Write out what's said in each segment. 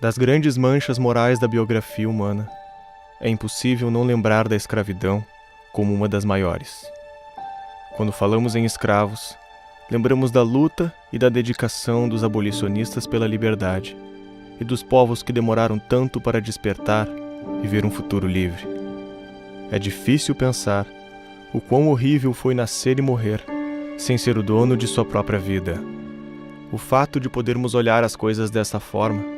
Das grandes manchas morais da biografia humana, é impossível não lembrar da escravidão como uma das maiores. Quando falamos em escravos, lembramos da luta e da dedicação dos abolicionistas pela liberdade e dos povos que demoraram tanto para despertar e ver um futuro livre. É difícil pensar o quão horrível foi nascer e morrer sem ser o dono de sua própria vida. O fato de podermos olhar as coisas dessa forma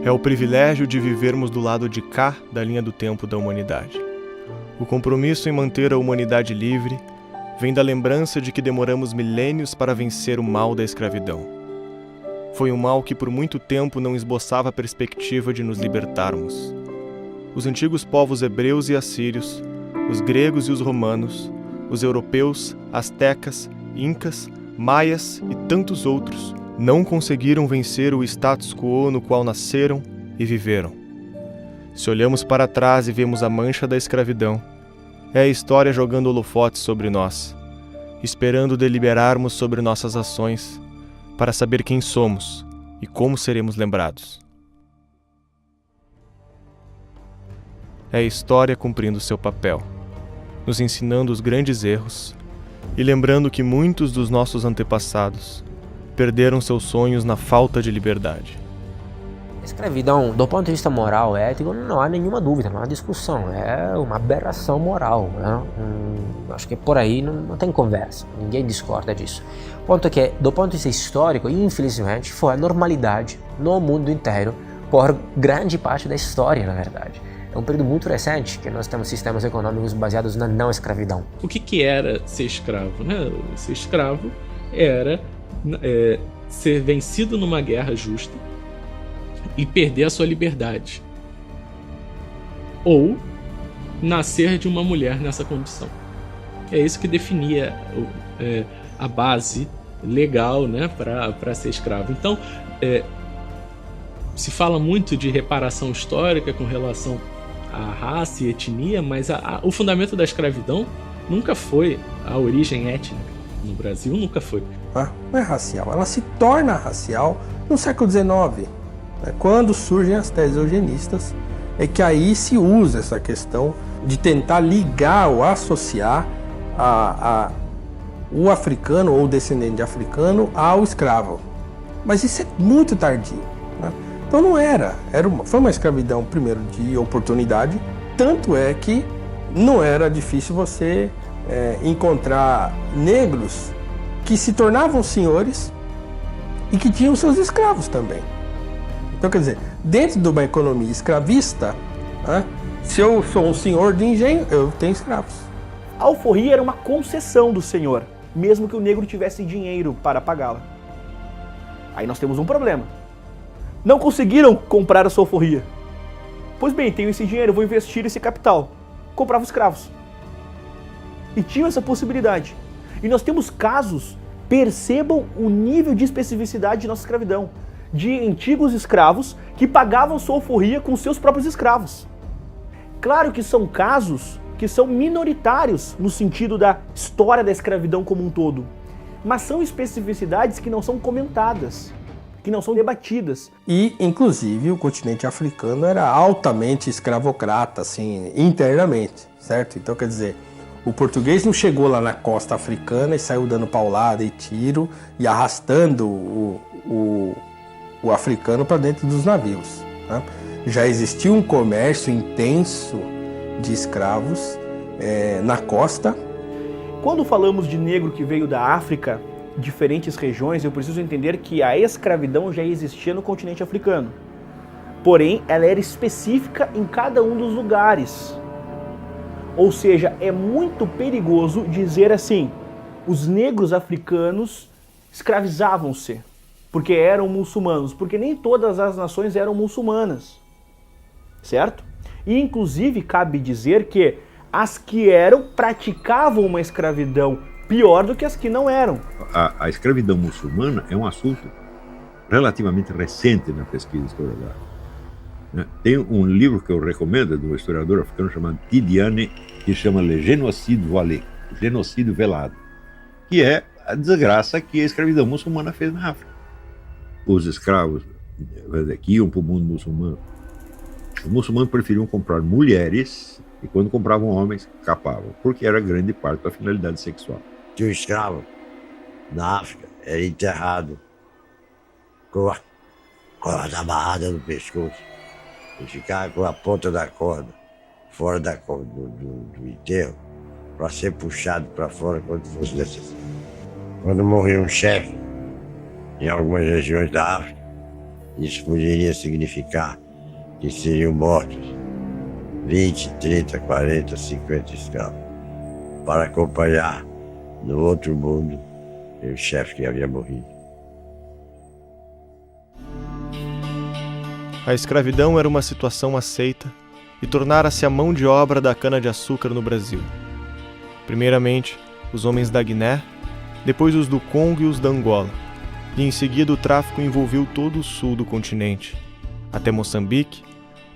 é o privilégio de vivermos do lado de cá da linha do tempo da humanidade. O compromisso em manter a humanidade livre vem da lembrança de que demoramos milênios para vencer o mal da escravidão. Foi um mal que por muito tempo não esboçava a perspectiva de nos libertarmos. Os antigos povos hebreus e assírios, os gregos e os romanos, os europeus, astecas, incas, maias e tantos outros não conseguiram vencer o status quo no qual nasceram e viveram. Se olhamos para trás e vemos a mancha da escravidão, é a história jogando holofotes sobre nós, esperando deliberarmos sobre nossas ações, para saber quem somos e como seremos lembrados. É a história cumprindo seu papel, nos ensinando os grandes erros e lembrando que muitos dos nossos antepassados perderam seus sonhos na falta de liberdade. Escravidão, do ponto de vista moral, ético, não há nenhuma dúvida, não há discussão, é uma aberração moral, né? Acho que por aí não tem conversa, ninguém discorda disso. O ponto é que, do ponto de vista histórico, infelizmente, foi a normalidade no mundo inteiro por grande parte da história, na verdade. É um período muito recente que nós temos sistemas econômicos baseados na não escravidão. O que era ser escravo, né? Ser escravo era ser vencido numa guerra justa e perder a sua liberdade, ou nascer de uma mulher nessa condição. É isso que definia a base legal, né, para ser escravo. Então, se fala muito de reparação histórica com relação à raça e etnia, mas o fundamento da escravidão nunca foi a origem étnica. No Brasil nunca foi. Não é racial, ela se torna racial no século XIX, né, quando surgem as teses eugenistas, é que aí se usa essa questão de tentar ligar ou associar o africano ou o descendente de africano ao escravo. Mas isso é muito tardio, né? Então não foi uma escravidão, primeiro, de oportunidade, tanto é que não era difícil você encontrar negros que se tornavam senhores e que tinham seus escravos também. Então, quer dizer, dentro de uma economia escravista, né, se eu sou um senhor de engenho, eu tenho escravos. A alforria era uma concessão do senhor, mesmo que o negro tivesse dinheiro para pagá-la. Aí nós temos um problema. Não conseguiram comprar a sua alforria. Pois bem, tenho esse dinheiro, vou investir esse capital. Comprava escravos. E tinham essa possibilidade. E nós temos casos, percebam o nível de especificidade de nossa escravidão, de antigos escravos que pagavam sua alforria com seus próprios escravos. Claro que são casos que são minoritários no sentido da história da escravidão como um todo, mas são especificidades que não são comentadas, que não são debatidas. E, inclusive, o continente africano era altamente escravocrata, assim, internamente, certo? Então, quer dizer, o português não chegou lá na costa africana e saiu dando paulada e tiro e arrastando o africano para dentro dos navios, né? Já existia um comércio intenso de escravos na costa. Quando falamos de negro que veio da África, diferentes regiões, eu preciso entender que a escravidão já existia no continente africano. Porém, ela era específica em cada um dos lugares. Ou seja, é muito perigoso dizer assim, os negros africanos escravizavam-se porque eram muçulmanos, porque nem todas as nações eram muçulmanas, certo? E inclusive cabe dizer que as que eram praticavam uma escravidão pior do que as que não eram. A escravidão muçulmana é um assunto relativamente recente na pesquisa historiográfica. Tem um livro que eu recomendo, de um historiador africano chamado Tidiane, que chama Le Génocide Voilé, genocídio velado, que é a desgraça que a escravidão muçulmana fez na África. Os escravos que iam para o mundo muçulmano, os muçulmanos preferiam comprar mulheres e quando compravam homens, capavam, porque era grande parte da finalidade sexual. Que o escravo na África era enterrado com a corda amarrada no pescoço e ficava com a ponta da corda fora do enterro para ser puxado para fora quando fosse necessário. Quando morria um chefe em algumas regiões da África, isso poderia significar que seriam mortos 20, 30, 40, 50 escravos para acompanhar no outro mundo o chefe que havia morrido. A escravidão era uma situação aceita e tornara-se a mão de obra da cana-de-açúcar no Brasil. Primeiramente, os homens da Guiné, depois os do Congo e os da Angola, e em seguida o tráfico envolveu todo o sul do continente, até Moçambique,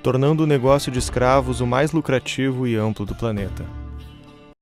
tornando o negócio de escravos o mais lucrativo e amplo do planeta.